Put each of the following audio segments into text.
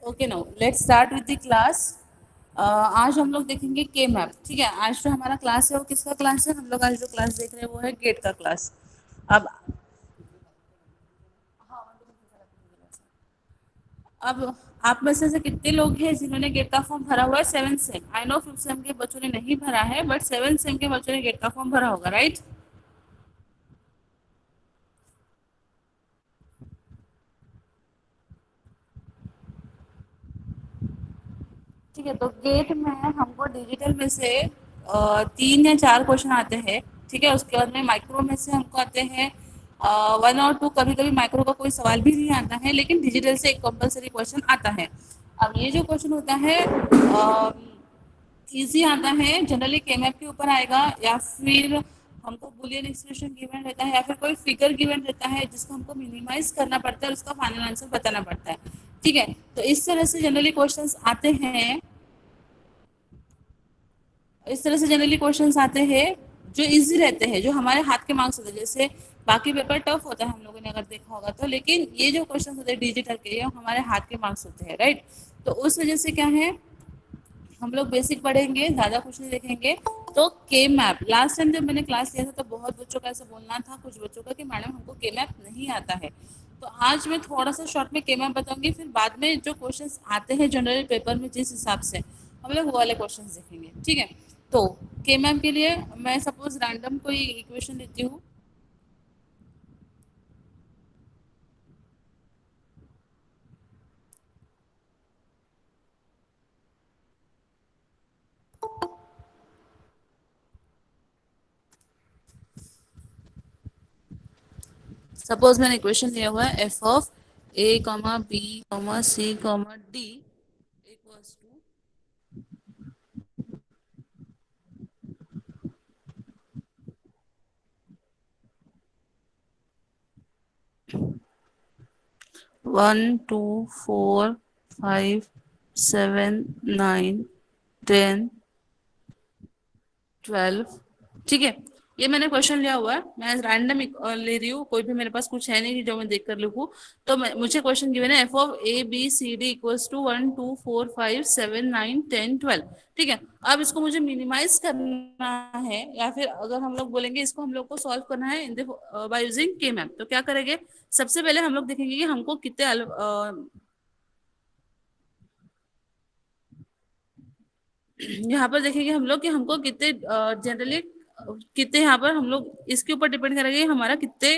Okay, now let's start with the class. आज हम लोग देखेंगे के मैप। ठीक है, आज जो हमारा क्लास है वो किसका क्लास है? हम लोग आज जो क्लास देख रहे हैं वो है गेट का क्लास। अब अब आप में से कितने लोग हैं जिन्होंने गेट का फॉर्म भरा हुआ है? 7 same. I know 5th same के बच्चों ने नहीं भरा है, बट 7 सेम के बच्चों ने गेट का फॉर्म भरा होगा, राइट? ठीक है, तो गेट में हमको डिजिटल में से 3 या 4 क्वेश्चन आते हैं। ठीक है, उसके बाद में माइक्रो में से हमको आते हैं 1 और 2। कभी कभी माइक्रो का कोई सवाल भी नहीं आता है, लेकिन डिजिटल से एक कंपलसरी क्वेश्चन आता है। अब ये जो क्वेश्चन होता है इजी आता है, जनरली केमैप के ऊपर आएगा, या फिर हमको बुलियन एक्सप्रेशन गिवन रहता है, या फिर कोई फिगर गिवन रहता है जिसको हमको मिनिमाइज करना पड़ता है और उसका फाइनल आंसर बताना पड़ता है। ठीक है, तो इस तरह से जनरली क्वेश्चंस आते हैं। इस तरह से जनरली क्वेश्चंस आते हैं जो इजी रहते हैं, जो हमारे हाथ के मार्क्स होते हैं। जैसे बाकी पेपर टफ होता है हम लोगों ने अगर देखा होगा तो, लेकिन ये जो क्वेश्चंस होते हैं डिजिटल के, ये हमारे हाथ के मार्क्स होते हैं, राइट? तो उस वजह से क्या है, हम लोग बेसिक पढ़ेंगे, ज्यादा कुछ नहीं देखेंगे। तो के मैप, लास्ट टाइम जब मैंने क्लास लिया था तो बहुत बच्चों का ऐसा बोलना था, कुछ बच्चों का, कि मैडम हमको के मैप नहीं आता है। तो आज मैं थोड़ा सा शॉर्ट में के मैप बताऊंगी, फिर बाद में जो क्वेश्चंस आते हैं जनरल पेपर में जिस हिसाब से, हम लोग वो वाले क्वेश्चंस देखेंगे। ठीक है, तो के मैप के लिए मैं सपोज रैंडम कोई इक्वेशन लेती हूँ। सपोज मैंने इक्वेशन लिया हुआ है F of A comma B comma C comma D equals to 1 2 4 5 7 9 10 12। ठीक है, ये मैंने क्वेश्चन लिया हुआ है, मैं रैंडम ले रही हूँ, कोई भी मेरे पास कुछ है नहीं कि जो मैं देख कर लिखूँ। तो मुझे क्वेश्चन गिवन है F of A B C D equals to 1 2 4 5 7 9 10 12। ठीक है, अब इसको मुझे मिनिमाइज करना है, या फिर अगर हम लोग बोलेंगे इसको हम लोग को सॉल्व करना है इन बाय यूजिंग के मैप, तो क्या करेंगे? सबसे पहले हम लोग देखेंगे कि हमको कितने यहाँ पर देखेंगे हम लोग कि हमको कितने जनरली कितने, यहाँ पर हम लोग इसके ऊपर डिपेंड करेंगे हमारा कितने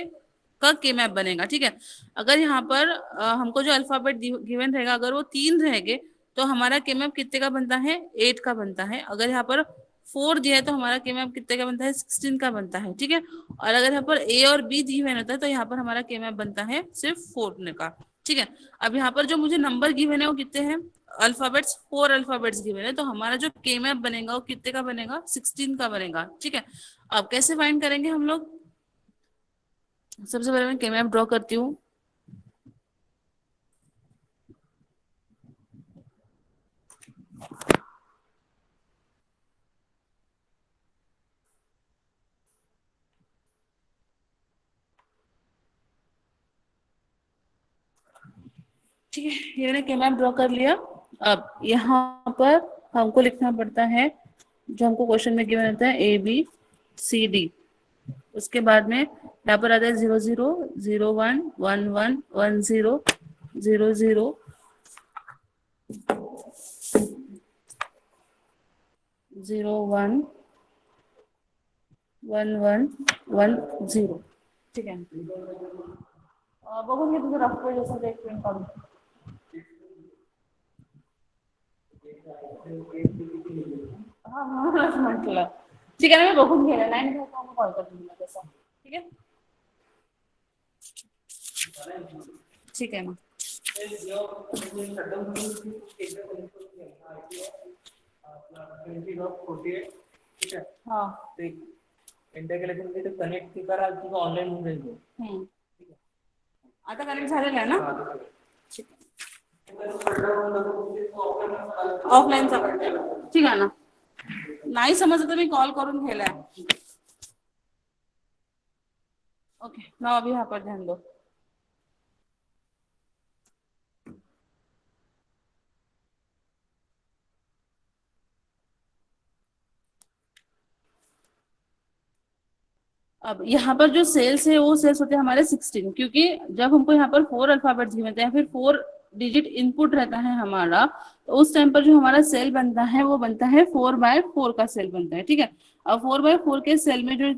का के मैप बनेगा। ठीक है, अगर यहाँ पर हमको जो अल्फाबेट गिवन रहेगा अगर वो 3 रहेंगे तो हमारा के मैप कितने का बनता है? 8 का बनता है। अगर यहाँ पर 4 दिया है तो हमारा के मैप कितने का बनता है? 16 का बनता है। ठीक है, और अगर यहाँ पर ए और बी गिवन होता है तो यहाँ पर हमारा के मैप बनता है सिर्फ 4 का। ठीक है, अब यहाँ पर जो मुझे नंबर गिवन है वो कितने हैं? अल्फाबेट्स, 4 अल्फाबेट्स गिवन है, तो हमारा जो के मैप बनेगा वो कितने का बनेगा? 16 का बनेगा। ठीक है, अब कैसे फाइंड करेंगे हम लोग? सबसे पहले मैं के मैप ड्रॉ करती हूँ। ठीक है, ये मैंने के मैप ड्रॉ कर लिया। अब यहाँ पर हमको लिखना पड़ता है जो हमको क्वेश्चन में गिवन होता है ए बी सी डी। उसके बाद में यहाँ पर आता है 0 0 1 1 1 1 0 0 0 1 1 1 1 0। ठीक है, बघून घे तुझं रफ पेज असेल तर एक प्रिंट काढून. हा म्हणूनच म्हटलं. ठीक आहे ना, मी बघून घेणार नाही आणि कॉल करते तुला तसं. ठीक आहे, ठीक आहे मग. हा, इंडिया गेल्या तिथे कनेक्ट करा, तुझं ऑनलाईन होऊन जाईल. आता कनेक्ट झालेला आहे ना? ठीक आहे, ऑफलाईनचा ठीक आहे ना. नाही समजलं तर मी कॉल करून घ्यायला. ओके, नाउ अभी यहाँ पर ध्यान दो. अब यहाँ पर जो सेल्स है वो सेल्स होते हैं हमारे 16, क्योंकि जब हमको यहाँ पर 4 अल्फाबेट्स गिवन होते हैं, फिर 4 डिजिट इनपुट रहता है हमारा, तो उस टाइम पर जो हमारा सेल बनता है वो बनता है 4x4 का सेल बनता है, ठीक है। अब 4x4 के सेल में जो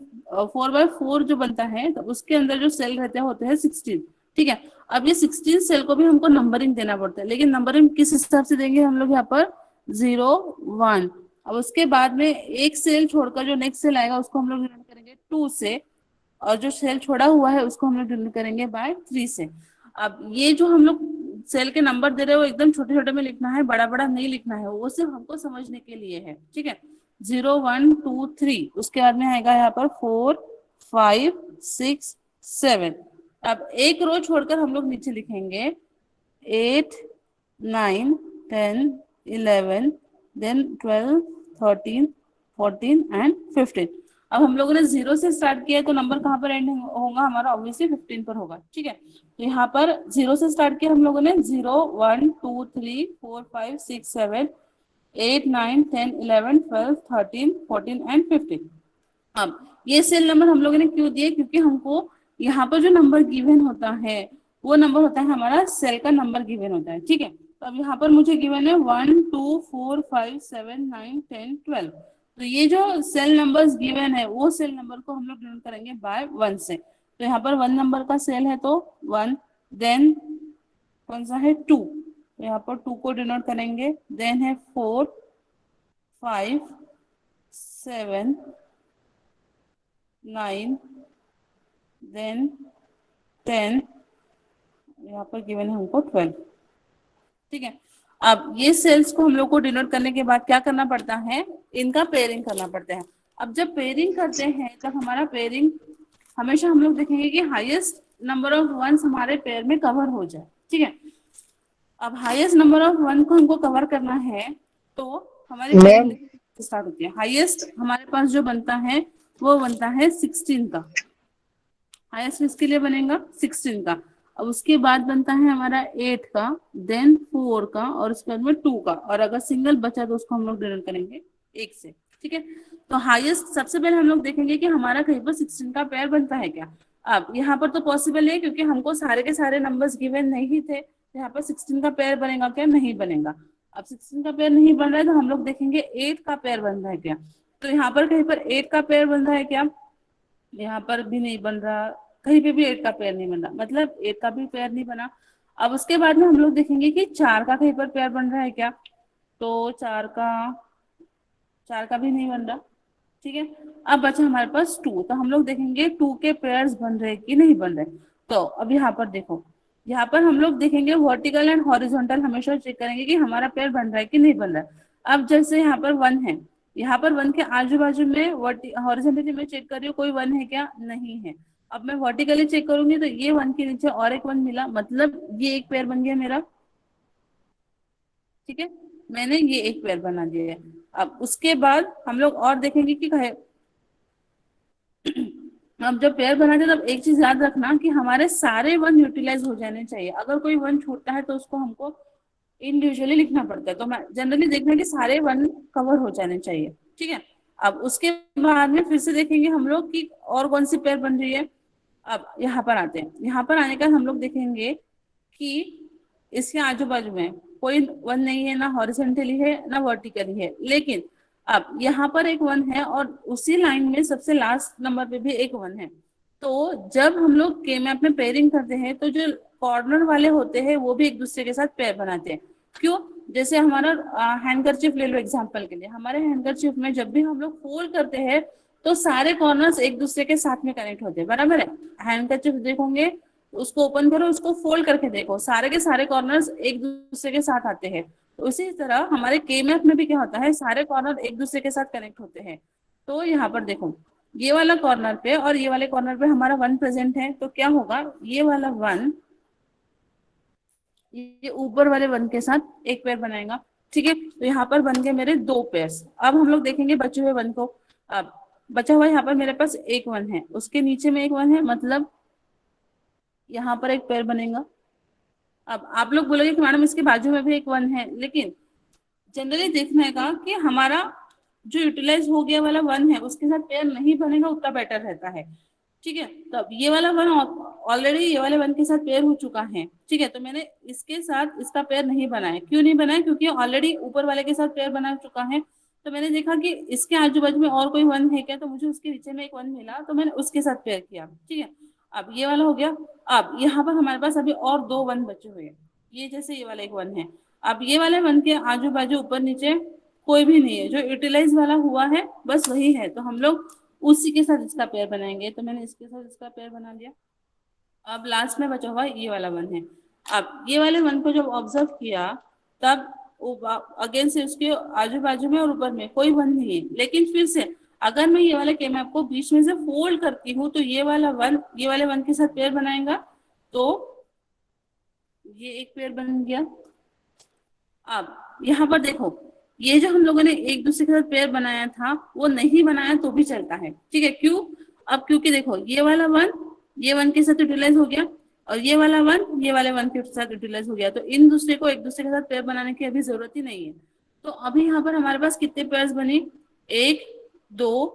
4x4 जो बनता है, तो उसके अंदर जो सेल रहते हैं होते हैं 16, ठीक है। अब ये 16 सेल को भी हमको नंबरिंग देना पड़ता है, लेकिन नंबरिंग किस हिसाब से देंगे हम लोग यहाँ पर, 0 1। अब उसके बाद में एक सेल छोड़कर जो नेक्स्ट सेल आएगा उसको हम लोग डिनोट करेंगे 2 से, और जो सेल छोड़ा हुआ है उसको हम लोग डिनोट करेंगे बाय 3 से। अब ये जो हम लोग सेल के नंबर दे रहे हैं वो एकदम छोटे छोटे में लिखना है, बड़ा बड़ा नहीं लिखना है, वो सिर्फ हमको समझने के लिए है, ठीक है। 0 1 2 3, उसके बाद में आएगा यहाँ पर 4 5 6 7। अब एक रो छोड़कर हम लोग नीचे लिखेंगे 8 9 10 11, देन 12 13 14 एंड 15। अब हम लोगों ने 0 से स्टार्ट किया तो नंबर कहाँ पर एंड होगा हमारा, ऑब्वियसली 15 पर होगा, ठीक है। तो यहाँ पर 0 से स्टार्ट किया हम लोगों ने, 0 1 2 3 4 5 6 7 8 9 10 11 12 13 14 एंड 15। अब ये सेल नंबर हम लोगों ने क्यों दिए, क्योंकि हमको यहाँ पर जो नंबर गिवन होता है वो नंबर होता है हमारा सेल का नंबर गिवन होता है, ठीक है। तो अब यहाँ पर मुझे गिवन है 1 2 4 5 7 9 10 12। तो ये जो सेल नंबर्स गिवन है वो सेल नंबर को हम लोग डिनोट करेंगे बाय 1 से। तो यहाँ पर 1 नंबर का सेल है तो 1, देन कौन सा है 2, तो यहाँ पर 2 को डिनोट करेंगे, देन है 4 5 7 9, देन 10, यहाँ पर गिवन है हमको 12, ठीक है। अब ये सेल्स को हम लोग को डिनोट करने के बाद क्या करना पड़ता है, इनका पेयरिंग करना पड़ता है। अब जब पेयरिंग करते हैं तब हमारा पेयरिंग हमेशा हम लोग देखेंगे कि हाईएस्ट नंबर ऑफ वंस हमारे पेयर में कवर हो जाए, ठीक है। अब हाईएस्ट नंबर ऑफ वन को हमको कवर करना है तो हमारी पेयरिंग स्टार्ट होती है। हाईएस्ट हमारे पास जो बनता है वो बनता है 16 का, हाईएस्ट किसके लिए बनेगा 16 का। अब उसके बाद बनता है हमारा 8 का, देन 4 का, और उसके बाद में 2 का, और अगर सिंगल बचा तो उसको हम लोग डिनोट करेंगे 1 से, ठीक है। तो हाईएस्ट सबसे पहले हम लोग देखेंगे कि हमारा कहीं पर 16 का पेयर बनता है क्या। अब यहाँ पर तो पॉसिबल है क्योंकि हमको सारे के सारे नंबर्स गिवन नहीं थे, तो यहाँ पर 16 का पेयर बनेगा क्या, नहीं बनेगा। अब 16 का पेयर नहीं बन रहा है तो हम लोग देखेंगे 8 का पेयर बन रहा है क्या। तो यहाँ पर कहीं पर 8 का पेयर बन रहा है क्या, यहाँ पर भी नहीं बन रहा, कहीं पे भी 8 का पेयर नहीं बन रहा, मतलब 8 का भी पेयर नहीं बना। अब उसके बाद में हम लोग देखेंगे कि 4 का कहीं पर पेयर बन रहा है क्या, तो 4 का भी नहीं बन रहा, ठीक है। अब बचा हमारे पास 2, तो हम लोग देखेंगे 2 के पेयर्स बन रहे कि नहीं बन रहे। तो अब यहाँ पर देखो, यहाँ पर हम लोग देखेंगे वर्टिकल एंड हॉरिजॉन्टल, हमेशा चेक करेंगे कि हमारा पेयर बन रहा है कि नहीं बन रहा है। अब जैसे यहाँ पर 1 है, यहाँ पर 1 के आजू बाजू में हॉरिजॉन्टली में चेक कर रही हूँ कोई 1 है क्या, नहीं है। अब मैं वर्टिकली चेक करूंगी तो ये 1 के नीचे और एक 1 मिला, मतलब ये एक पेयर बन गया मेरा, ठीक है। मैंने ये एक पेयर बना दिया है। अब उसके बाद हम लोग और देखेंगे कि अब जब पेयर बनाते हैं तब एक चीज याद रखना कि हमारे सारे 1 यूटिलाइज हो जाने चाहिए। अगर कोई 1 छूटता है तो उसको हमको इंडिविजुअली लिखना पड़ता है, तो मैं जनरली देखना कि सारे 1 कवर हो जाने चाहिए, ठीक है। अब उसके बाद में फिर से देखेंगे हम लोग कि और कौन सी पेयर बन रही है। अब यहाँ पर आते हैं, यहाँ पर आने का हम लोग देखेंगे कि इसके आजू बाजू में कोई 1 नहीं है, ना हॉरिजॉन्टली है ना वर्टिकली है, लेकिन अब यहाँ पर एक 1 है और उसी लाइन में सबसे लास्ट नंबर पे भी एक 1 है। तो जब हम लोग के मैप में पेयरिंग करते हैं तो जो कॉर्नर वाले होते हैं वो भी एक दूसरे के साथ पेयर बनाते हैं। क्यों, जैसे हमारा हैंडकरचिफ ले लो एग्जांपल के लिए, हमारे हैंडकरचिफ में जब भी हम लोग फोल्ड करते हैं तो सारे कॉर्नर्स एक दूसरे के साथ में कनेक्ट होते हैं, बराबर है। हैंडकरचिफ देखोगे, उसको ओपन करो, उसको फोल्ड करके देखो, सारे के सारे कॉर्नर्स एक दूसरे के साथ आते हैं। तो उसी तरह हमारे के मैप में भी क्या होता है, सारे कॉर्नर एक दूसरे के साथ कनेक्ट होते हैं। तो यहाँ पर देखो, ये वाला कॉर्नर पे और ये वाले कॉर्नर पे हमारा 1 प्रेजेंट है, तो क्या होगा, ये वाला 1 ये ऊपर वाले 1 के साथ एक पेयर बनाएगा, ठीक है। तो यहाँ पर बन गए मेरे 2 पेयर्स। अब हम लोग देखेंगे बचे हुए 1 को। अब बचा हुआ यहाँ पर मेरे पास एक 1 है, उसके नीचे में एक 1 है, मतलब यहाँ पर एक पेयर बनेगा। अब आप लोग बोलोगे कि मैडम इसके बाजू में भी एक 1 है, लेकिन जनरली देखने का कि हमारा जो यूटिलाइज हो गया वाला 1 है उसके साथ पेयर नहीं बनेगा, उतना बेटर रहता है। ठीक है। तो अब ये वाला वन ऑलरेडी ये वाले वन के साथ पेयर हो चुका है, ठीक है। तो मैंने इसके साथ इसका पेयर नहीं बनाया, क्यों नहीं बनाया, क्योंकि ऑलरेडी ऊपर वाले के साथ पेयर बना चुका है। तो मैंने देखा कि इसके आजू बाजू में और कोई वन है क्या, तो मुझे उसके नीचे में एक वन मिला, तो मैंने उसके साथ पेयर किया, ठीक है। अब ये वाला हो गया। अब यहाँ पर हमारे पास अभी और दो वन बचे हुए हैं, ये जैसे ये वाला एक वन है। अब ये वाले वन के आजू बाजू ऊपर नीचे कोई भी नहीं है, जो यूटिलाइज वाला हुआ है बस वही है, तो हम लोग उसी के साथ इसका पेयर बनाएंगे। तो मैंने इसके साथ इसका पेयर बना लिया। अब लास्ट में बचा हुआ ये वाला वन है। अब ये वाले वन को जब ऑब्जर्व किया, तब अगेन से उसके आजू बाजू में और ऊपर में कोई वन नहीं है, लेकिन फिर से अगर मैं ये वाले के मैप को बीच में से फोल्ड करती हूँ, तो ये वाला वन ये वाले वन के साथ पेयर बनाएगा, तो ये एक पेयर बन गया। अब यहाँ पर देखो, ये जो हम लोगों ने एक दूसरे के साथ पेयर बनाया था वो नहीं बनाया तो भी चलता है, ठीक है। क्यों? अब क्योंकि देखो ये वाला वन ये वन के साथ यूटिलाइज हो गया, और ये वाला वन ये वाले वन के साथ यूटिलाइज हो गया, तो इन दूसरे को एक दूसरे के साथ पेयर बनाने की अभी जरूरत ही नहीं है। तो अभी यहाँ पर हमारे पास कितने पेयर बने? एक, दो,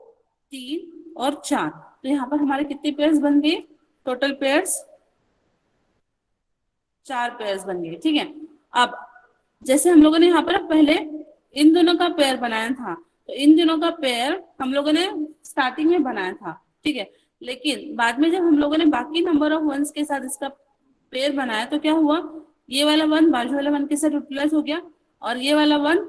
तीन और चार। तो यहाँ पर हमारे कितने पेयर बन गए? टोटल पेयर्स चार पेयर्स बन गए, ठीक है। अब जैसे हम लोगों ने यहाँ पर पहले इन दोनों का पेयर बनाया था, तो इन दोनों का पेयर हम लोगों ने स्टार्टिंग में बनाया था, ठीक है। लेकिन बाद में जब हम लोगों ने बाकी नंबर ऑफ वंस के साथ इसका पेयर बनाया, तो क्या हुआ, ये वाला वन बाजू वाले वन के साथ यूटिलाइज हो गया, और ये वाला वन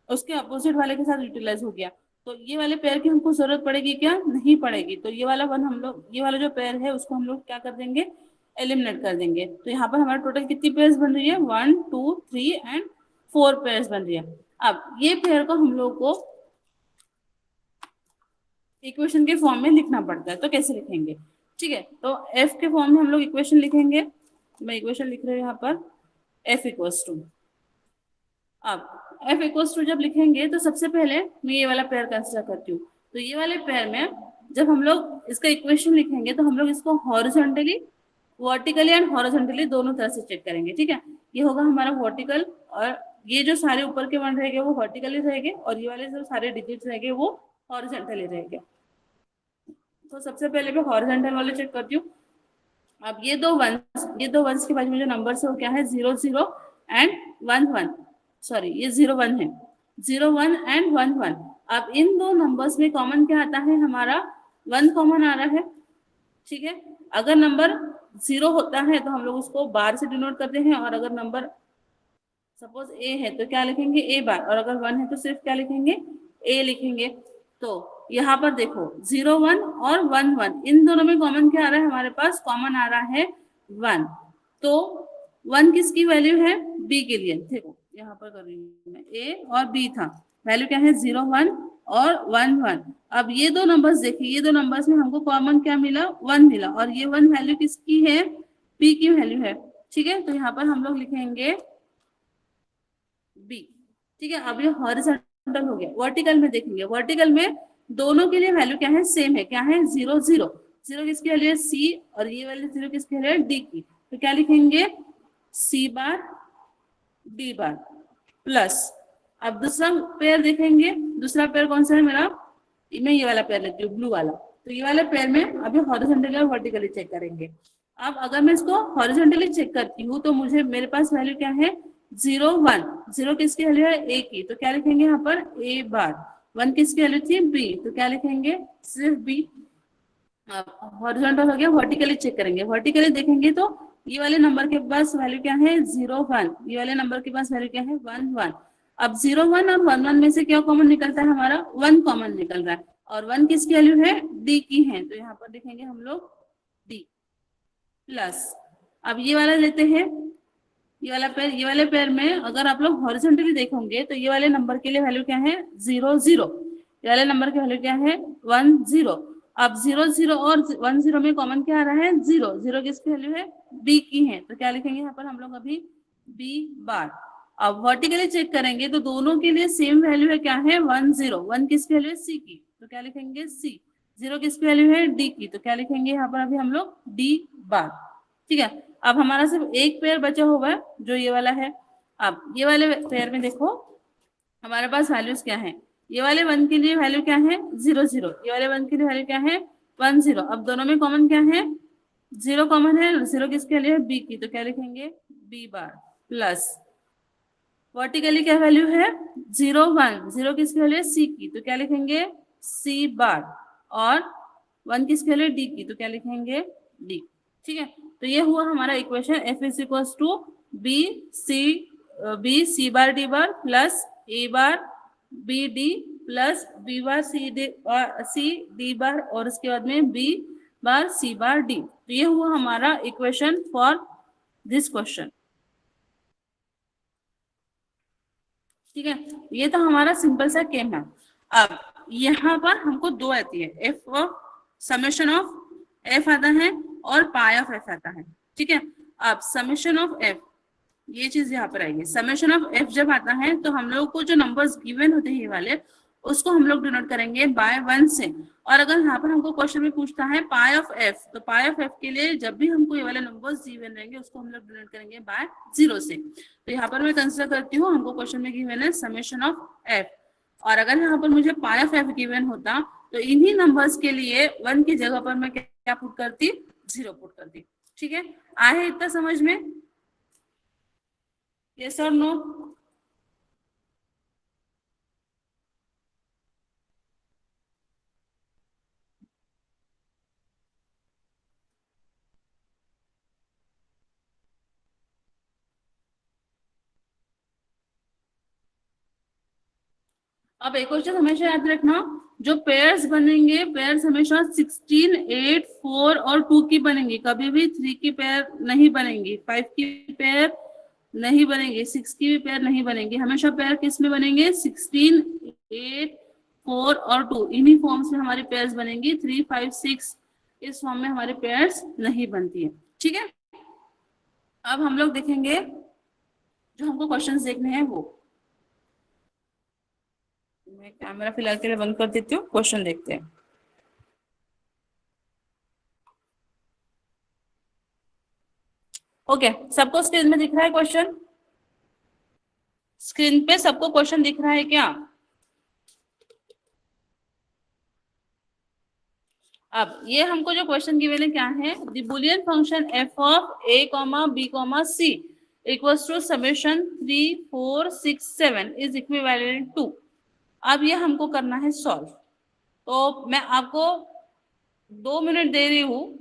उसके अपोजिट वाले के साथ यूटिलाइज हो गया। तो ये वाले पेयर की हमको जरूरत पड़ेगी क्या? नहीं पड़ेगी। तो ये वाला वन हम लोग ये वाला जो पेयर है उसको हम लोग क्या कर देंगे? एलिमिनेट कर देंगे। तो यहाँ पर हमारा टोटल कितनी पेयर्स बन रही है? 1 2 3 एंड 4 पेयर्स बन रही है। अब ये पेयर को हम लोग को इक्वेशन के फॉर्म में लिखना पड़ता है, तो कैसे लिखेंगे? ठीक है, तो एफ के फॉर्म में हम लोग इक्वेशन लिखेंगे। मैं इक्वेशन लिख रही हूँ यहाँ पर, एफ इक्वल्स टू, अब एफ इक्वल्स टू जब लिखेंगे तो सबसे पहले मैं ये वाला पेयर कंसिडर करती हूँ। तो ये वाले पेयर में जब हम लोग इसका इक्वेशन लिखेंगे तो हम लोग इसको हॉरिजॉन्टली वर्टिकली एंड हॉरिजॉन्टली दोनों तरह से चेक करेंगे, ठीक है। ये होगा हमारा वर्टिकल, और ये जो सारे ऊपर के वन रहेंगे वो वर्टिकली रहेंगे, और ये वाले जो सारे डिजिट्स रहेंगे वो हॉरिजॉन्टली रहेंगे। तो सबसे पहले मैं हॉरिजॉन्टल वाले चेक करती हूँ। अब ये दो वंस के बाजू में जो नंबर्स है वो क्या है? 0 0 एंड 1 1, सॉरी ये 0 1 है, 0 1 एंड 1 1। अब इन दो नंबर्स में कॉमन क्या आता है? हमारा 1 कॉमन आ रहा है, ठीक है। अगर नंबर 0 होता है तो हम लोग उसको बार से डिनोट करते हैं, और अगर नंबर सपोज ए है तो क्या लिखेंगे? ए बार, और अगर 1 है तो सिर्फ क्या लिखेंगे? ए लिखेंगे। तो यहाँ पर देखो 0 1 और 1 1 इन दोनों में कॉमन क्या आ रहा है? हमारे पास कॉमन आ रहा है 1। तो 1 किसकी वैल्यू है? बी के लिए। देखो यहाँ पर कर रही हूँ मैं, ए और बी था, वैल्यू क्या है? 0 1 और 1 1। अब ये दो नंबर्स देखिए, ये दो नंबर्स में हमको कॉमन क्या मिला? 1 मिला, और ये 1 वैल्यू किसकी है? बी की वैल्यू है, ठीक है। तो यहाँ पर हम लोग लिखेंगे बी, ठीक है। अब ये हॉरिजॉन्टल हो गया। वर्टिकल में देखेंगे, वर्टिकल में दोनों के लिए वैल्यू क्या है? सेम है, क्या है? 0 0। 0 किसकी वैल्यू है? सी, और ये वाली 0 किसकी वैल्यू है? डी की। तो क्या लिखेंगे? सी बार डी बार प्लस। अब दूसरा पेयर देखेंगे, दूसरा पेयर कौन सा है मेरा? मैं ये वाला पेयर लेती हूँ, ब्लू वाला। तो ये वाले पेयर में अभी हॉरिजॉन्टली और वर्टिकली चेक करेंगे। अब अगर मैं इसको हॉरिजॉन्टली चेक करती हूँ तो मुझे मेरे पास वैल्यू क्या है? 0 1। 0 किसकी वैल्यू है? ए की, तो क्या लिखेंगे यहाँ पर? ए बार। 1 किसकी वैल्यू थी? बी, तो क्या लिखेंगे? सिर्फ बी। हॉरिजॉन्टल हो गया। वर्टिकली चेक करेंगे, वर्टिकली देखेंगे तो ये वाले नंबर के पास वैल्यू क्या है? 0 1। ये वाले नंबर के पास वैल्यू क्या है? 1 1। अब 0 1 और 1 1 में से क्या कॉमन निकलता है? हमारा 1 कॉमन निकल रहा है, और 1 किसकी वैल्यू है? डी की है, तो यहाँ पर देखेंगे हम लोग डी प्लस। अब ये वाला लेते हैं, ये वाले पेयर में अगर आप लोग हॉरिजॉन्टली देखोगे तो ये वाले नंबर के लिए वैल्यू क्या है? 0 0। ये वाले नंबर की वैल्यू क्या है? 1 0। अब 0 0 और 1 0 में कॉमन क्या आ रहा है? 0 0 किसकी वैल्यू है? बी की है, तो क्या लिखेंगे यहाँ पर हम लोग? अभी बी बार। अब वर्टिकली चेक करेंगे तो दोनों के लिए सेम वैल्यू है, क्या है? 1 0। 1 किसकी वैल्यू है? सी की, तो क्या लिखेंगे? सी। 0 किसकी वैल्यू है? डी की, तो क्या लिखेंगे यहाँ पर? अभी हम लोग डी बार, ठीक है। अब हमारा सिर्फ एक पेयर बचा हुआ है जो ये वाला है। अब ये वाले पेयर में देखो हमारे पास वैल्यूज क्या है? ये वाले 1 के लिए वैल्यू क्या है? 0 0। ये वाले 1 के लिए वैल्यू क्या है? 10। अब दोनों में कॉमन क्या है? जीरो कॉमन है, जीरो किसके लिए? बी की, तो क्या लिखेंगे? बी बार प्लस वर्टिकली क्या वैल्यू है? 0 1, जीरो किसके लिए? सी की, तो क्या लिखेंगे? सी बार। और 1 किसके लिए? डी की, तो क्या लिखेंगे? डी। ठीक है, तो ये हुआ हमारा equation F is equal to B C, B C bar D bar plus A bar B D plus B bar C D, C D bar, और उसके बाद में बी बार सी बार डी। तो ये हुआ हमारा इक्वेशन फॉर दिस क्वेश्चन। ठीक है, ये तो हमारा सिंपल सा केम है। अब यहाँ पर हमको दो आती है, F of summation of F आता है और पाई ऑफ एफ आता है। ठीक है, अब समेशन ऑफ एफ, ये चीज यहाँ पर आएगी। समेशन ऑफ एफ जब आता है तो हम लोग को जो नंबर्स गिवन होते हैं ये वाले, उसको हम लोग डिनोट करेंगे बाय 1 से। और अगर यहाँ पर हमको क्वेश्चन में पूछता है पाई ऑफ एफ, तो पाई ऑफ एफ के लिए जब भी हमको ये वाले नंबर्स गिवन रहेंगे उसको हम लोग डिनोट करेंगे बाय 0 से। तो यहाँ पर मैं कंसिडर करती हूँ हमको क्वेश्चन में गिवन है समेशन ऑफ एफ, और अगर यहाँ पर मुझे पाई ऑफ एफ गिवन होता तो इन्हीं नंबर्स के लिए 1 की जगह पर मैं क्या पुट करती? 0 पुट करती। ठीक है, आए इतना समझ में? यस और नो? अब एक और चीज हमेशा याद रखना, जो पेयर्स बनेंगे, पेयर्स हमेशा 16 8 4 और 2 की बनेंगी, कभी भी 3 की पेयर नहीं बनेंगी, 5 की पेयर नहीं बनेंगे, 6 की भी पेयर नहीं बनेंगी। हमेशा पेयर किस में बनेंगे? 16 8 4 और 2, इन्हीं फॉर्म्स में हमारी पेयर्स बनेंगी। 3 5 6 इस फॉर्म में हमारी पेयर्स नहीं बनती है। ठीक है, अब हम लोग देखेंगे जो हमको क्वेश्चंस देखने हैं वो। मैं कैमरा फिलहाल के लिए बंद कर देती हूँ, क्वेश्चन देखते हैं। ओके, सबको स्क्रीन में दिख रहा है क्वेश्चन? स्क्रीन पे सबको क्वेश्चन दिख रहा है क्या? अब ये हमको जो क्वेश्चन गिवन है क्या है? The Boolean function F of A comma B comma C equals to summation 3 4 6 7 is equivalent to. अब ये हमको करना है सॉल्व। तो मैं आपको 2 मिनट दे रही हूँ,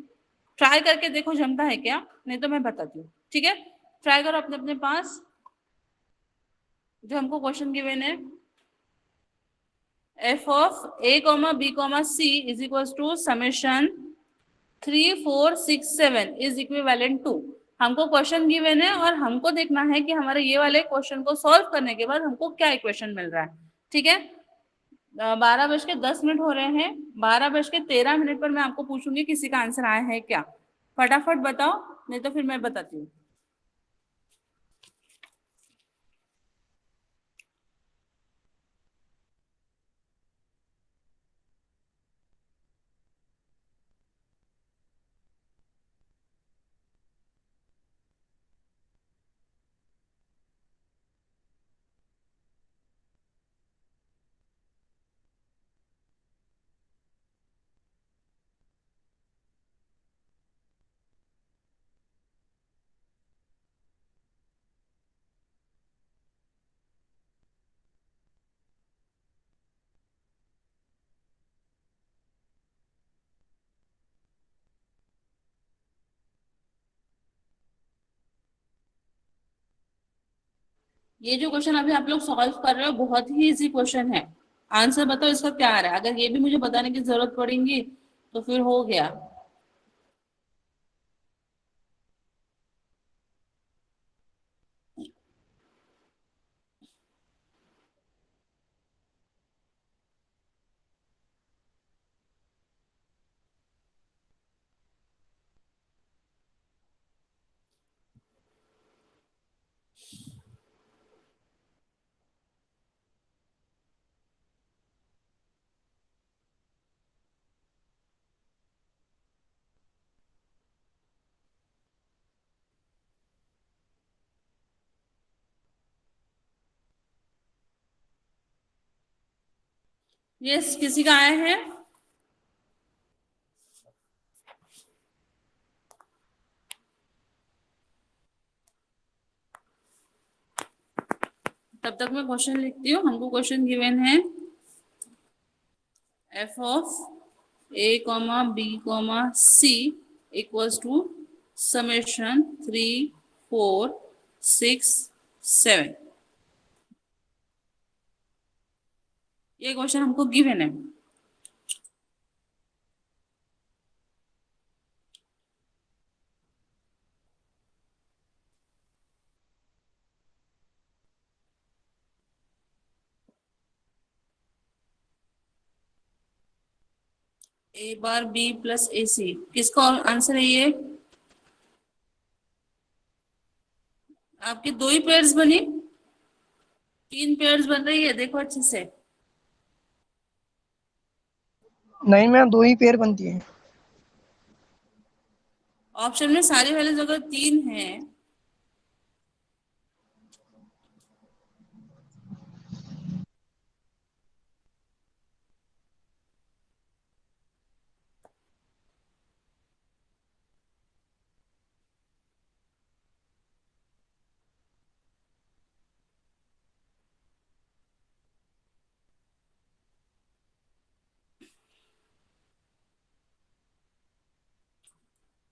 ट्राई करके देखो जमता है क्या, नहीं तो मैं बताती हूँ। ठीक है, ट्राई करो अपने अपने पास जो हमको क्वेश्चन गिवन है। F of A comma B comma C is equal to summation 3 4 6 7 is equivalent to. हमको क्वेश्चन गिवन है और हमको देखना है कि हमारे ये वाले क्वेश्चन को सॉल्व करने के बाद हमको क्या इक्वेशन मिल रहा है। ठीक है, 12:10 हो रहे हैं, 12:13 पर मैं आपको पूछूंगी किसी का आंसर आया है क्या। फटाफट बताओ, नहीं तो फिर मैं बताती हूँ। ये जो क्वेश्चन अभी आप लोग सॉल्व कर रहे हो बहुत ही इजी क्वेश्चन है। आंसर बताओ इसका क्या आ रहा है, अगर ये भी मुझे बताने की जरूरत पड़ेगी तो फिर हो गया। यस, किसी का आया है? तब तक मैं क्वेश्चन लिखती हूँ। हमको क्वेश्चन गिवन है F of A comma B comma C equals to summation 3 4 6 7। ये क्वेश्चन हमको गिवन है। ए बार बी प्लस ए सी, किसका आंसर है ये? आपकी दो ही पेयर्स बनी, तीन पेयर्स बन रही है, देखो अच्छे से। नहीं मैम, दो ही पेयर बनती है। ऑप्शन में सारी वैल्यूज अगर तीन है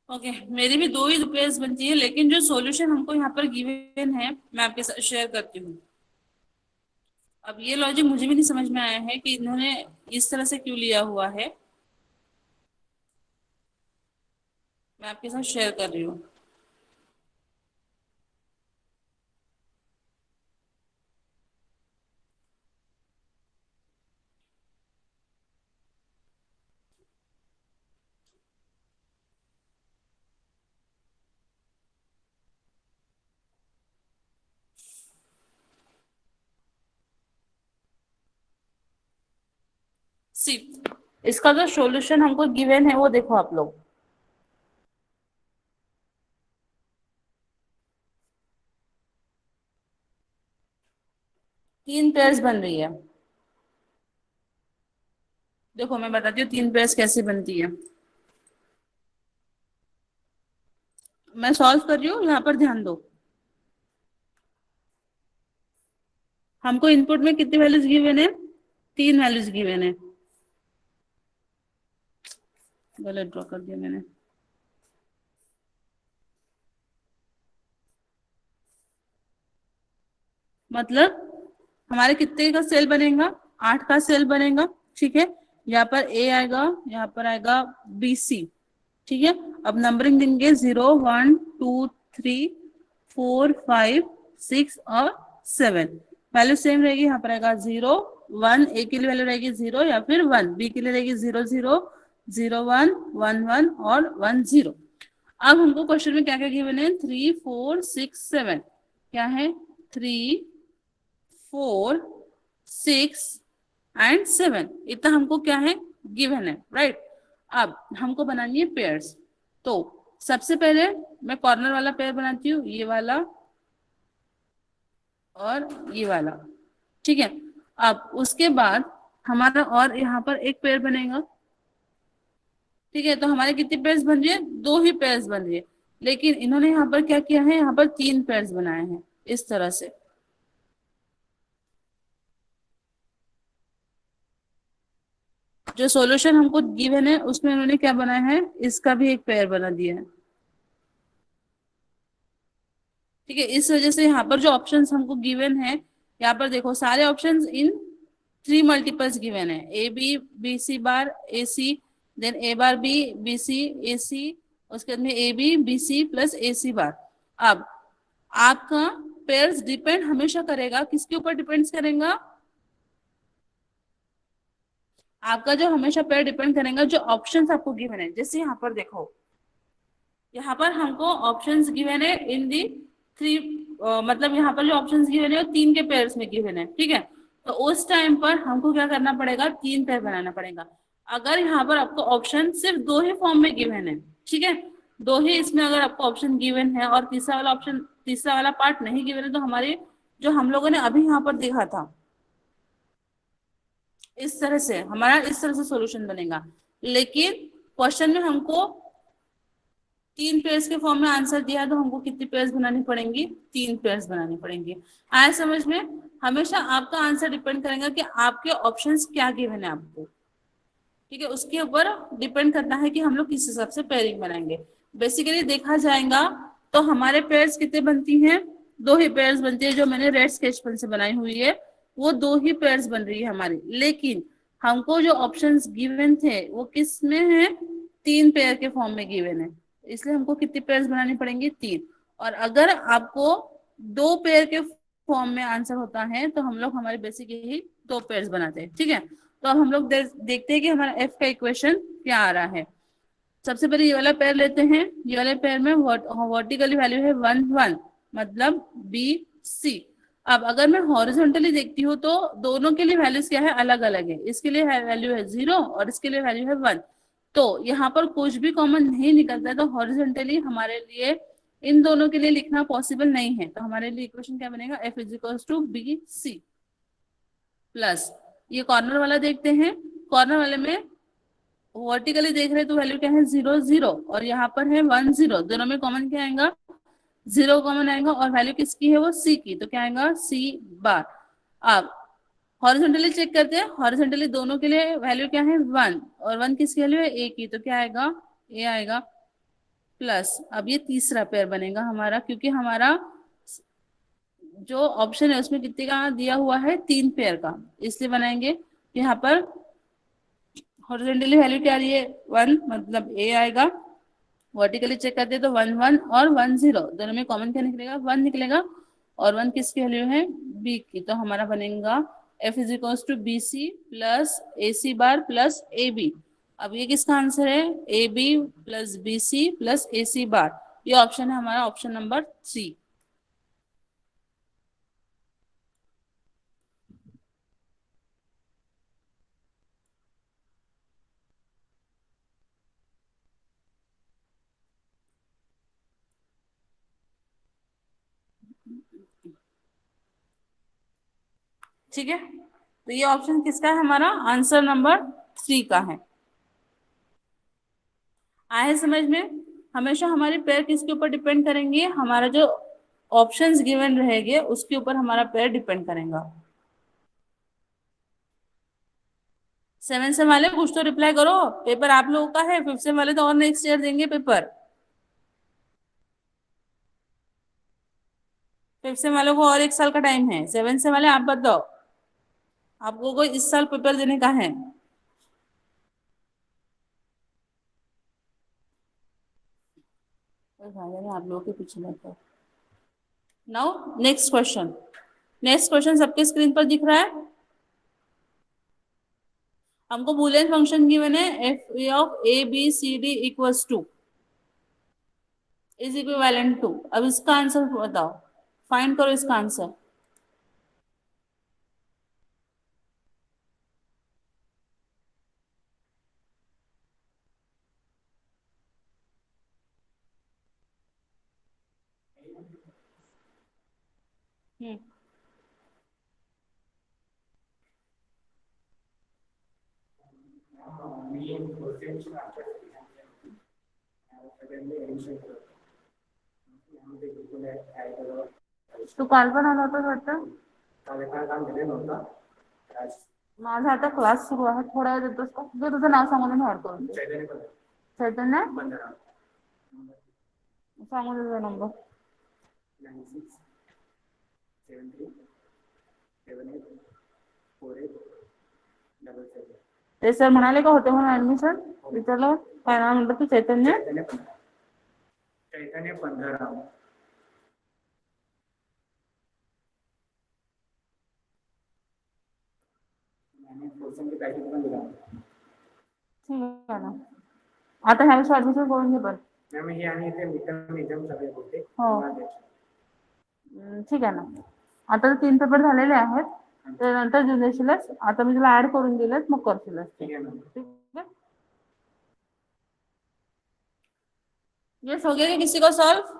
ओके, मेरी भी दो ही पेयर्स बनती है, लेकिन जो सॉल्यूशन हमको यहाँ पर गिवन है मैं आपके साथ शेयर करती हूँ। अब ये लॉजिक मुझे भी नहीं समझ में आया है कि इन्होंने इस तरह से क्यों लिया हुआ है। मैं आपके साथ शेयर कर रही हूँ। सी, इसका जो सॉल्यूशन हमको गिवन है वो देखो आप लोग। तीन पेयर्स बन रही है। देखो मैं बताती हूँ तीन पेयर्स कैसे बनती है। मैं सॉल्व कर रही हूँ, यहाँ पर ध्यान दो। हमको इनपुट में कितनी वैल्यूज गिवन है? तीन वैल्यूज गिवन है। गलत ड्रॉ कर दिया मैंने। मतलब हमारे कितने का सेल बनेगा? 8 का सेल बनेगा, ठीक है। यहाँ पर ए आएगा, यहाँ पर आएगा बी सी, ठीक है। अब नंबरिंग देंगे 0 1 2 3 4 5 6 और 7। वैल्यू सेम रहेगी, यहाँ पर आएगा 0 1, ए के लिए वैल्यू रहेगी 0 या फिर 1, बी के लिए रहेगी 0 0 0 1 1 1 और 1 0। अब हमको क्वेश्चन में क्या क्या गिवन है? 3 4 6 7। क्या है? 3 4 6 एंड 7, इतना हमको क्या है? गिवन है, राइट। अब हमको बनानी है पेयर्स। तो सबसे पहले मैं कॉर्नर वाला पेयर बनाती हूँ, ये वाला और ये वाला, ठीक है। अब उसके बाद हमारा और यहाँ पर एक पेयर बनेगा, ठीक है। तो हमारे कितनी पेयर्स बन रही है? दो ही पेयर्स बन रही है, लेकिन इन्होंने यहाँ पर क्या किया है? यहाँ पर तीन पेयर्स बनाए हैं इस तरह से। जो सॉल्यूशन हमको गिवन है उसमें उन्होंने क्या बनाया है? इसका भी एक पेयर बना दिया है, ठीक है। इस वजह से यहाँ पर जो ऑप्शंस हमको गिवन है, यहाँ पर देखो सारे ऑप्शंस इन 3 मल्टीपल्स गिवन है। A B B C bar A C, then A bar B B C A C, उसके बाद में A B B C plus A C bar. अब आपका पेयर्स डिपेंड हमेशा करेगा किसके ऊपर? डिपेंड्स करेगा, आपका जो हमेशा पेयर डिपेंड करेगा जो ऑप्शंस आपको गिवन है। जैसे यहाँ पर देखो, यहाँ पर हमको ऑप्शंस गिवन है इन दी 3, मतलब यहाँ पर जो ऑप्शंस गिवन है वो 3 के पेयर्स में गिवन है, ठीक है। तो उस टाइम पर हमको क्या करना पड़ेगा? 3 पेयर बनाना पड़ेगा। अगर यहाँ पर आपको ऑप्शन सिर्फ दो ही फॉर्म में गिवन है, ठीक है, दो ही इसमें अगर आपको ऑप्शन गिवन है और तीसरा वाला ऑप्शन, तीसरा वाला पार्ट नहीं गिवन है, तो हमारे जो हम लोगों ने अभी यहाँ पर देखा था इस तरह से हमारा इस तरह से सॉल्यूशन बनेगा। लेकिन क्वेश्चन में हमको 3 पेयर्स के फॉर्म में आंसर दिया है, तो हमको कितनी पेयर्स बनानी पड़ेंगी? 3 पेयर्स बनानी पड़ेंगी। आया समझ में? हमेशा आपका आंसर डिपेंड करेगा कि आपके ऑप्शंस क्या गिवन है आपको, ठीक है, उसके ऊपर डिपेंड करना है कि हम लोग किस हिसाब से पेयरिंग बनाएंगे। बेसिकली देखा जाएगा तो हमारे पेयर्स कितने बनती हैं, दो ही पेयर्स बनती है, जो मैंने रेड स्केच पेन से बनाई हुई है वो दो ही पेयर्स बन रही है हमारी। लेकिन हमको जो ऑप्शंस गिवन थे वो किस में है, तीन पेयर के फॉर्म में गिवन है, इसलिए हमको कितनी पेयर्स बनानी पड़ेंगी, तीन। और अगर आपको दो पेयर के फॉर्म में आंसर होता है तो हम लोग हमारे बेसिक यही दो पेयर्स बनाते हैं, ठीक है। तो अब हम लोग देखते हैं कि हमारा एफ का इक्वेशन क्या आ रहा है। सबसे पहले ये वाला पेयर लेते हैं, ये वाले पेयर में वर्टिकली वैल्यू है 1 1, मतलब बी सी। अब अगर मैं हॉरिजॉन्टली देखती हूँ तो दोनों के लिए वैल्यूज क्या है, अलग अलग है, इसके लिए वैल्यू है 0 और इसके लिए वैल्यू है 1। तो यहाँ पर कुछ भी कॉमन नहीं निकलता है, तो हॉरिजॉन्टली हमारे लिए इन दोनों के लिए लिखना पॉसिबल नहीं है, तो हमारे लिए इक्वेशन क्या बनेगा, F is equals to B C plus, ये कॉर्नर वाला देखते हैं, कॉर्नर वाले में वर्टिकली देख रहे हैं तो वैल्यू क्या है, 0 0, और यहाँ पर है 1 0, दोनों में कॉमन क्या आएगा, 0 कॉमन आएगा, और वैल्यू किसकी है, वो सी की, तो क्या आएगा सी बार। अब हॉरिजॉन्टली चेक करते हैं, हॉरिजॉन्टली दोनों के लिए वैल्यू क्या है 1, और 1 किसकी वैल्यू है, ए की, तो क्या आएगा, ए आएगा प्लस। अब ये तीसरा पेयर बनेगा हमारा, क्योंकि हमारा जो ऑप्शन है उसमें कितने का दिया हुआ है, तीन पेयर का, इसलिए बनाएंगे। यहाँ पर हॉरिजॉन्टली वैल्यू क्या आ रही है, 1, मतलब ए आएगा। वर्टिकली चेक करते हैं तो 1 1 और 1 0, दोनों में कॉमन क्या निकलेगा, 1 निकलेगा, और 1 किसकी वैल्यू है, बी की, तो हमारा बनेगा F is equals to B C plus A C bar plus A B. अब ये किसका आंसर है, A B plus B C plus A C bar, ये ऑप्शन है हमारा ऑप्शन नंबर 3। ठीक है, तो ये ऑप्शन किसका है, हमारा आंसर नंबर 3 का है। आए समझ में। हमेशा हमारे पेयर किसके ऊपर डिपेंड करेंगे, हमारा जो ऑप्शंस गिवन रहेंगे उसके ऊपर हमारा पेयर डिपेंड करेगा। 7 से वाले कुछ तो रिप्लाई करो, पेपर आप लोगों का है, 5 से वाले तो और नेक्स्ट ईयर देंगे पेपर, 5 से वालों को और 1 साल का टाइम है, 7 से वाले आप बताओ, आपको कोई इस साल पेपर देने का है। आप लोगों के पीछे बैठो। Now next question, next question सबके स्क्रीन पर दिख रहा है। हमको बूलियन फंक्शन गिवन है, F of A B C D equals to is equivalent to. अब इसका आंसर बताओ, फाइंड करो इसका आंसर। हम्म, तू काल पण आला होता वाटतं, माझा आता क्लास सुरू आहे, थोडा वेळ देतोस का, जो तुझं नाव सांगून मी बाहेर करून देते. चैतन्य सांगून तुझा नंबर. ते सर म्हणाले का होते म्हणून ऍडमिशन विचारलं, काय नाव म्हटलं तू, चैतन्य चैतन्य पंधरा. ठीक आहे ना, आता ह्या वर्षी ऍडमिशन करून घे पण. हो ठीक आहे ना, आता तीन पेपर झालेले आहेत, त्यानंतर देऊन देशीलच, आता मी तुला ऍड करून दिलेत, मग करशीलच. ठीक आहे, ये हो गया क्या किसी को सॉल्व।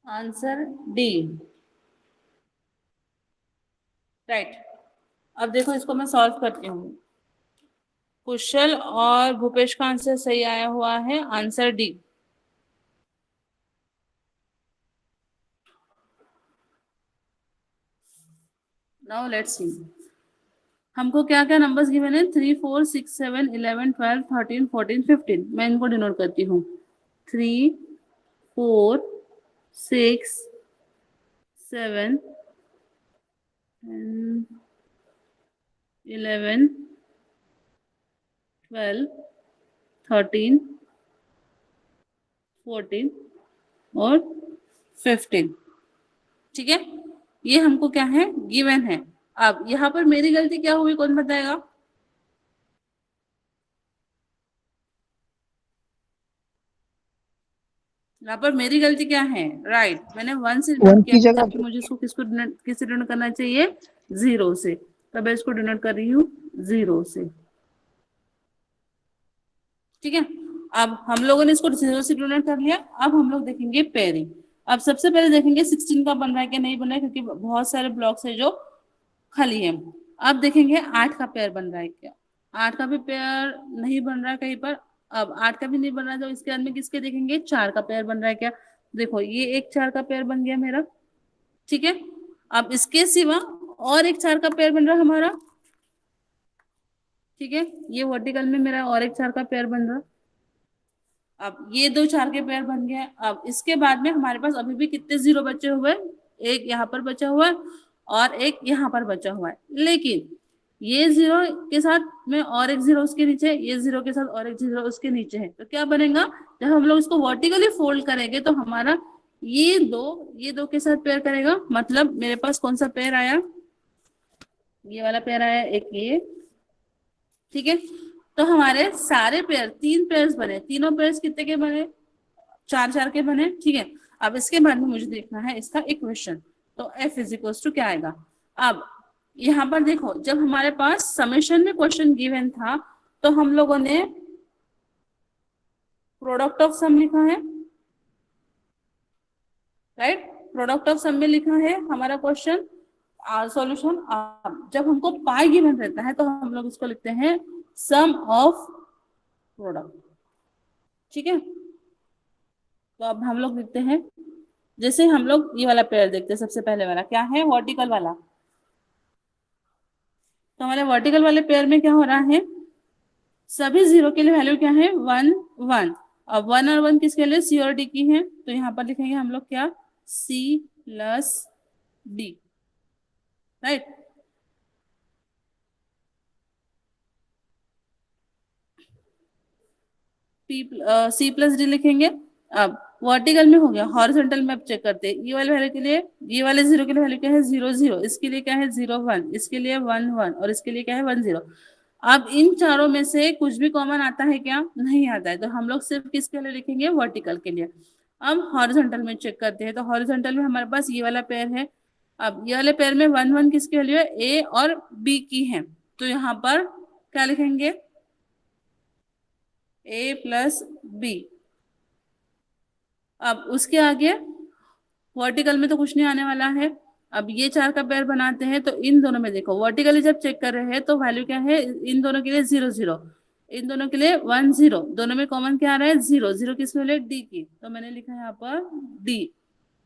Answer D. राइट। अब देखो इसको मैं सॉल्व करती हूँ। कुशल और भूपेश का आंसर सही आया हुआ है, answer D. Now let's see, हमको क्या क्या नंबर्स गिवन है, 3 4 6 7 11 12 13 14 15। मैं इनको डिनोट करती हूँ, 3 4 6 7 11 12 13 14 और 15। ठीक है, ये हमको क्या है, गिवन है। अब यहाँ पर मेरी गलती क्या हुई, कौन बताएगा? यहाँ पर मेरी गलती क्या है? राइट, मैंने 1 से डिनोट वन किया की था, जगह जबकि मुझे इसको किससे डिनोट करना चाहिए, 0 से। तब मैं इसको डिनोट कर रही हूँ 0 से। ठीक है, अब हम लोगों ने इसको 0 से डिनोट कर लिया। अब हम लोग देखेंगे पेयरिंग। अब सबसे पहले देखेंगे 16 का बन रहा है कि नहीं बन रहा है, क्योंकि बहुत सारे ब्लॉक्स है जो खाली है। अब देखेंगे 8 का पेयर बन रहा है क्या। 8 का भी पेयर नहीं बन रहा है कहीं पर। अब 8 का भी नहीं बन रहा, तो इसके बाद में किसके देखेंगे, 4 का पेयर बन रहा है क्या। देखो ये एक 4 का पेयर बन गया मेरा। ठीक है, अब इसके सिवा और एक 4 का पेयर बन रहा हमारा। ठीक है, ये वर्टिकल में मेरा और एक 4 का पेयर बन रहा। अब ये दो 4 के पेयर बन गए। अब इसके बाद में हमारे पास अभी भी कितने 0 बचे हुए, एक यहाँ पर बचा हुआ है और एक यहाँ पर बचा हुआ है। लेकिन ये 0 के साथ में और एक 0 उसके नीचे, ये 0 के साथ और एक 0 उसके नीचे है, तो क्या बनेगा, जब हम लोग इसको वर्टिकली फोल्ड करेंगे तो हमारा ये दो के साथ पेयर करेगा। मतलब मेरे पास कौन सा पेयर आया, ये वाला पेयर आया, एक ये। ठीक है, तो हमारे सारे पेयर 3 पेयर्स बने, तीनों पेयर्स कितने के बने, 4 4 के बने। ठीक है, अब इसके बाद में मुझे देखना है इसका इक्वेशन। तो F इज इक्वल टू क्या आएगा। अब यहाँ पर देखो, जब हमारे पास समेशन में क्वेश्चन गिवन था तो हम लोगों ने प्रोडक्ट ऑफ सम लिखा है। राइट, प्रोडक्ट ऑफ सम में लिखा है हमारा क्वेश्चन सॉल्यूशन। जब हमको पाई गिवन रहता है तो हम लोग इसको लिखते हैं सम ऑफ प्रोडक्ट। ठीक है, तो अब हम लोग लिखते हैं, जैसे हम लोग ये वाला पेयर देखते हैं, सबसे पहले वाला क्या है, वर्टिकल वाला। तो हमारे वर्टिकल वाले पेयर में क्या हो रहा है, सभी 0 के लिए वैल्यू क्या है, 1 1। अब 1 और 1 किसके लिए, सी और डी की है, तो यहाँ पर लिखेंगे हम लोग क्या, C plus D. Right, C plus D लिखेंगे। अब वर्टिकल में हो गया, हॉरिजॉन्टल में अब चेक करते हैं, ये वाले वैल्यू के लिए, ये वाले 0 के लिए वैल्यू क्या है, 0 0, इसके लिए क्या है 0 1, इसके लिए 1 1 और इसके लिए क्या है 1 0। अब इन चारों में से कुछ भी कॉमन आता है क्या, नहीं आता है, तो हम लोग सिर्फ किसके लिए लिखेंगे, वर्टिकल के लिए। अब हॉरिजॉन्टल में चेक करते हैं, तो हॉरिजॉन्टल में हमारे पास ये वाला पेयर है। अब ये वाले पेयर में 1 1 किसकी वैल्यू है, ए और बी की है, तो यहाँ पर क्या लिखेंगे, ए प्लस बी। अब उसके आगे वर्टिकल में तो कुछ नहीं आने वाला है। अब ये 4 का पेयर बनाते हैं, तो इन दोनों में देखो, वर्टिकली जब चेक कर रहे हैं तो वैल्यू क्या है, इन दोनों के लिए 0 0, इन दोनों के लिए 1 0, दोनों में कॉमन क्या आ रहा है, 0 0 किस वैल्यू, डी की, तो मैंने लिखा है यहाँ पर डी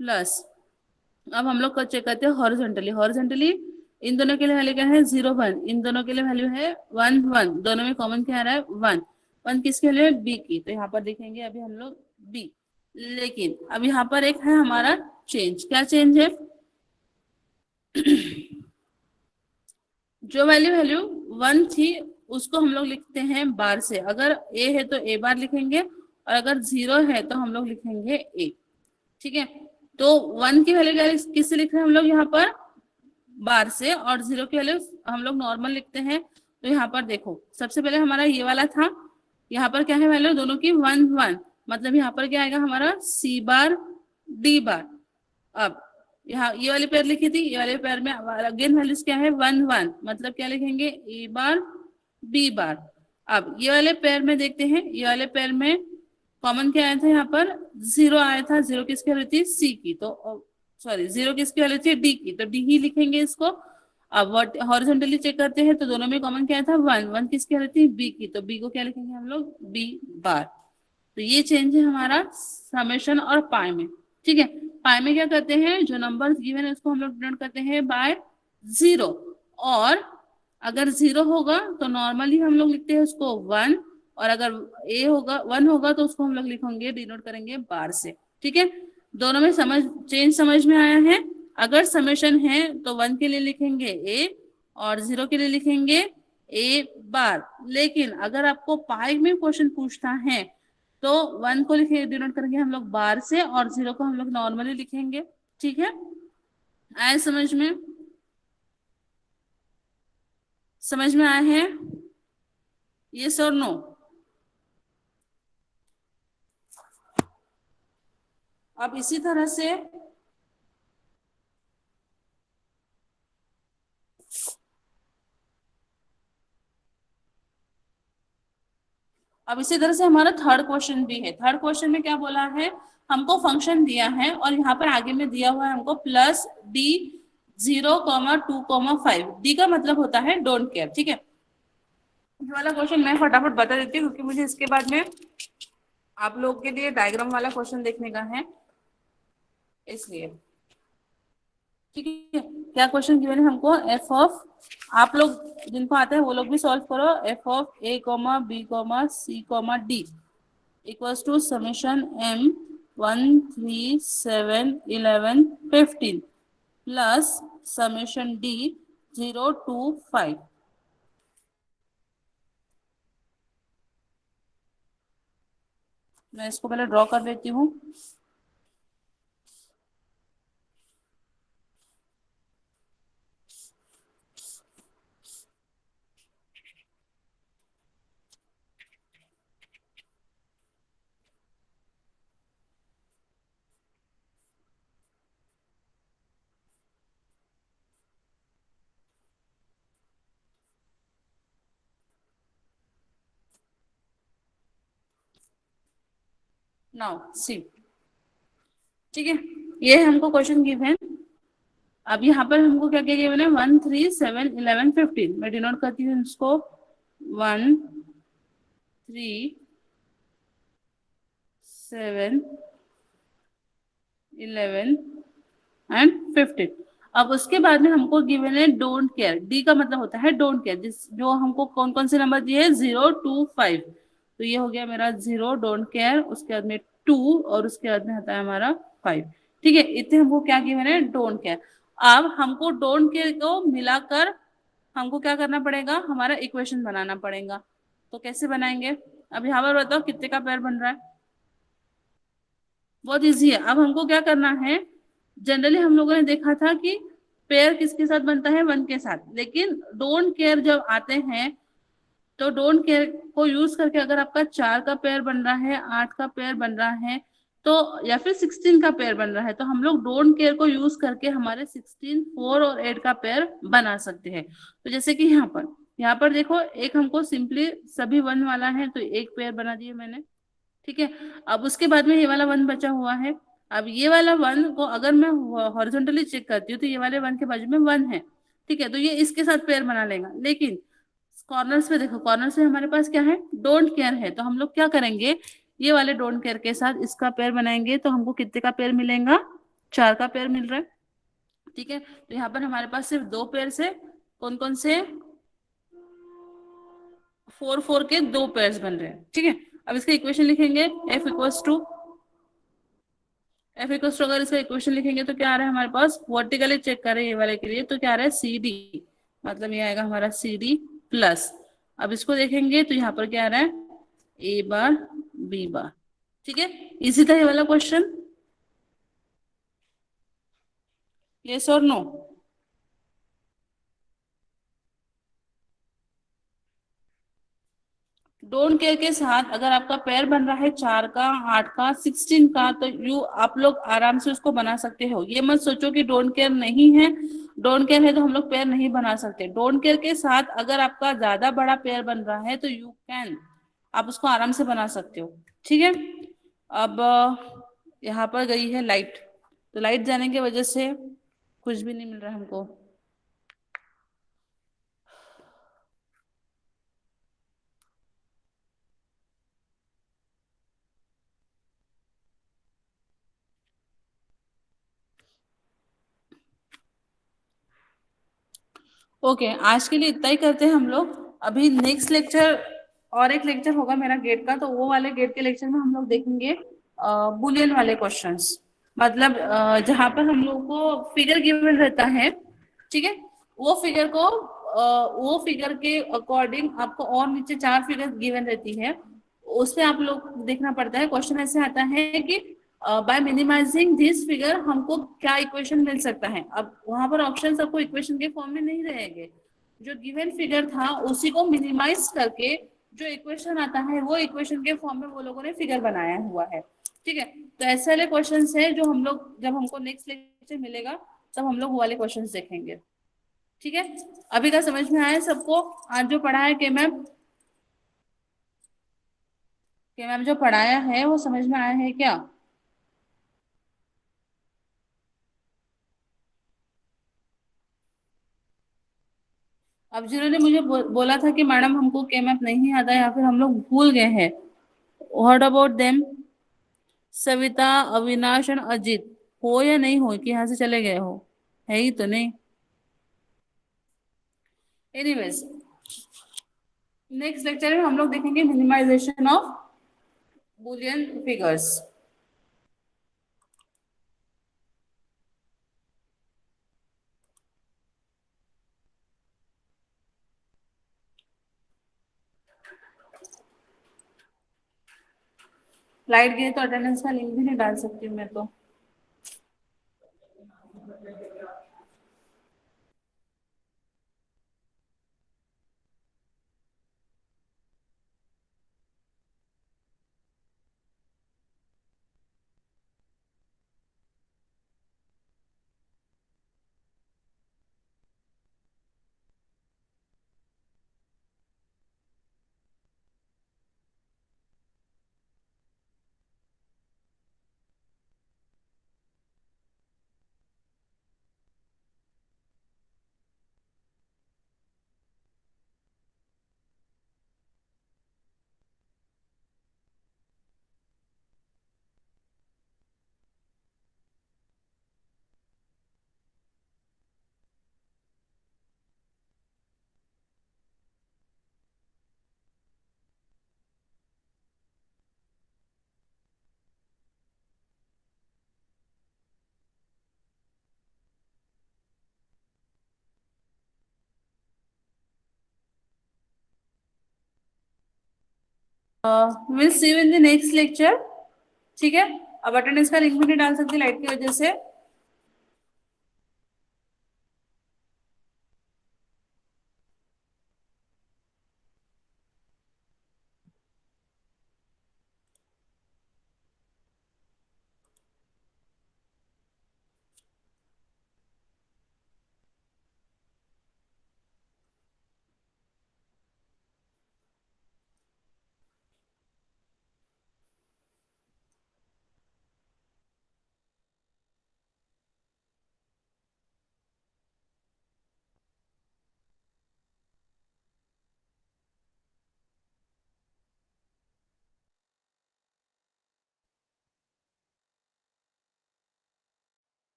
प्लस। अब हम लोग चेक करते हैं हॉरिजॉन्टली। हॉरिजॉन्टली इन दोनों के लिए वैल्यू क्या है, 0 1, इन दोनों के लिए वैल्यू है 1 1, दोनों में कॉमन क्या आ रहा है, 1 1 किसके लिए, बी की, तो यहाँ पर देखेंगे अभी हम लोग बी। लेकिन अब यहाँ पर एक है हमारा चेंज, क्या चेंज है, जो वैल्यू वैल्यू 1 थी उसको हम लोग लिखते हैं बार से, अगर ए है तो ए बार लिखेंगे और अगर 0 है तो हम लोग लिखेंगे ए। ठीक है, तो 1 की वैल्यू किससे लिख रहे हैं हम लोग यहाँ पर, बार से, और 0 की वैल्यू हम लोग नॉर्मल लिखते हैं। तो यहाँ पर देखो, सबसे पहले हमारा ये वाला था, यहाँ पर क्या है वैल्यू दोनों की 1 1, मतलब यहाँ पर क्या आएगा हमारा सी बार डी बार। अब यहाँ ये वाले पेयर लिखी थी, ये वाले पेयर में अगेन वैल्यूज क्या है 1 1, मतलब क्या लिखेंगे, ए बार बी बार। अब ये वाले पेयर में देखते हैं, ये वाले पेयर में कॉमन क्या आया था यहाँ पर, जीरो आया था। जीरो किसकी वैल्यू थी, सी की, तो सॉरी जीरो किसकी वैल्यू थी, डी की, तो डी ही लिखेंगे इसको। अब व्हाट हॉरिजॉन्टली चेक करते हैं तो दोनों में कॉमन क्या था, वन। वन किसकी वैल्यू थी, बी की, तो बी को क्या लिखेंगे हम लोग, बी बार। तो ये चेंज है हमारा समेशन और पाई में। ठीक है, पाई में क्या करते हैं, जो नंबर गिवन है उसको हम लोग डिनोट करते हैं बाय जीरो। और अगर जीरो होगा तो नॉर्मली हम लोग लिखते हैं उसको वन, और अगर ए होगा, वन होगा तो उसको हम लोग लिखेंगे, डिनोट करेंगे बार से। ठीक है, दोनों में समझ में आया है। अगर समेशन है तो वन के लिए लिखेंगे ए, और जीरो के लिए लिखेंगे ए बार। लेकिन अगर आपको पाई में क्वेश्चन पूछता है तो वन को लिखे डिनोट करेंगे हम लोग बार से, और जीरो को हम लोग नॉर्मली लिखेंगे। ठीक है, आए समझ में, समझ में आया है, यस और नो। अब इसी तरह से हमारा थर्ड क्वेश्चन भी है। थर्ड क्वेश्चन में क्या बोला है, हमको फंक्शन दिया है और यहाँ पर आगे में दिया हुआ है हमको प्लस डी 0,2,5। डी का मतलब होता है डोंट केयर। ठीक है, ये वाला क्वेश्चन मैं फटाफट बता देती हूँ क्योंकि मुझे इसके बाद में आप लोगों के लिए डायग्राम वाला क्वेश्चन देखने का है, इसलिए। ठीक है, क्या क्वेश्चन गिवन है हमको, एफ ऑफ, आप लोग जिनको आता है वो लोग भी सॉल्व करो, F of A comma B comma C comma D equals to summation M 1 3 7 11 15 plus summation D 0 2 5। मैं इसको पहले ड्रॉ कर लेती हूँ। नाउ सी, ठीक है, ये हमको क्वेश्चन गिवन। अब यहाँ पर हमको क्या क्या गिवन है, 1 3 7 11 15। मैं डिनोट करती हूँ इसको 1 3 7 11 एंड 15। अब उसके बाद में हमको गिवन है डोंट केयर। डी का मतलब होता है डोंट केयर, जिस जो हमको कौन कौन से नंबर दिए, 0 2 5। तो ये हो गया मेरा 0 डोंट केयर, उसके बाद में 2, और उसके बाद में आता है हमारा 5। ठीक है, इतने हमको क्या गिवन है, डोंट केयर। अब हमको डोंट केयर को मिलाकर हमको क्या करना पड़ेगा, हमारा इक्वेशन बनाना पड़ेगा। तो कैसे बनाएंगे, अब यहाँ पर बताओ कितने का पेयर बन रहा है, बहुत इजी है। अब हमको क्या करना है, जनरली हम लोगों ने देखा था कि पेयर किसके साथ बनता है, वन के साथ। लेकिन डोंट केयर जब आते हैं तो डोंट केयर को यूज करके अगर आपका 4 का पेयर बन रहा है, 8 का पेयर बन रहा है, तो या फिर 16 का पेयर बन रहा है, तो हम लोग डोंट केयर को यूज करके हमारे 16 4 और 8 का पेयर बना सकते हैं। तो जैसे कि यहाँ पर देखो, एक हमको सिंपली सभी वन वाला है तो एक पेयर बना दिया मैंने। ठीक है, अब उसके बाद में ये वाला वन बचा हुआ है। अब ये वाला वन को अगर मैं हॉरिजॉन्टली चेक करती हूँ तो ये वाले वन के बाजू में वन है। ठीक है, तो ये इसके साथ पेयर बना लेगा। लेकिन कॉर्नर्स पे देखो, कॉर्नर्स पे हमारे पास क्या है, डोंट केयर है। तो हम लोग क्या करेंगे, ये वाले डोंट केयर के साथ इसका पेयर बनाएंगे तो हमको कितने का पेयर मिलेगा, 4 का पेयर मिल रहा है। ठीक है, तो यहाँ पर हमारे पास सिर्फ दो पेयर से, कौन कौन से, 4 4 के दो पेयर्स बन रहे हैं। ठीक है, अब इसका इक्वेशन लिखेंगे, एफ इक्वल्स टू अगर इसका इक्वेशन लिखेंगे तो क्या आ रहा है हमारे पास, वर्टिकली चेक करें ये वाले के लिए तो क्या आ रहा है, सी डी, मतलब ये आएगा हमारा सी डी प्लस। अब इसको देखेंगे तो यहाँ पर क्या आ रहा है, ए बार बी बार। ठीक है, इसी था ये वाला क्वेश्चन, यस और नो। डोंट केयर के साथ अगर आपका पेयर बन रहा है 4 का, 8 का, 16 का, तो यू आप लोग आराम से उसको बना सकते हो। ये मत सोचो कि डोंट केयर नहीं है, डोंट केयर है तो हम लोग पेयर नहीं बना सकते। डोंट केयर के साथ अगर आपका ज्यादा बड़ा पेयर बन रहा है तो यू कैन, आप उसको आराम से बना सकते हो। ठीक है, अब यहाँ पर गई है लाइट, तो लाइट जाने की वजह से कुछ भी नहीं मिल रहा हमको। ओके, आज के लिए इतना ही करते हैं हम लोग। अभी नेक्स्ट लेक्चर, और एक लेक्चर होगा मेरा गेट का, तो वो वाले गेट के लेक्चर में हम लोग देखेंगे बुलियन वाले क्वेश्चंस। मतलब जहां पर हम लोग को फिगर गिवन रहता है, ठीक है, वो फिगर को वो फिगर के अकॉर्डिंग आपको और नीचे चार फिगर गिवन रहती है, उससे आप लोग देखना पड़ता है। क्वेश्चन ऐसे आता है कि बाय मिनिमाइजिंग दिस फिगर हमको क्या इक्वेशन मिल सकता है। अब वहां पर ऑप्शन आपको इक्वेशन के फॉर्म में नहीं रहेंगे, जो गिवन फिगर था उसी को मिनिमाइज करके जो इक्वेशन आता है वो इक्वेशन के फॉर्म में वो लोगों ने फिगर बनाया हुआ है। ठीक है, तो ऐसे वाले क्वेश्चन है जो हम लोग, जब हमको नेक्स्ट लेक्चर मिलेगा तब हम लोग वो वाले क्वेश्चन देखेंगे। ठीक है, अभी का समझ में आया सबको? आज जो पढ़ा है के मैम जो पढ़ाया है वो समझ में आया है क्या? अब जिन्होंने मुझे बोला था कि मैडम हमको के मैप नहीं आता या फिर हम लोग भूल गए हैं, what about them? Savita, Avinash और अजित, हो या नहीं हो कि यहाँ से चले गए हो? है ही तो नहीं। एनीवेज, नेक्स्ट लेक्चर में हम लोग देखेंगे minimization of Boolean figures. Light गई तो अटेंडेंस का लिंक भी नहीं डाल सकती हूँ मैं तो। Will see you in the next lecture. ठीक है, अब अटेंडेंस का लिंक भी नहीं डाल सकती लाइट की वजह से।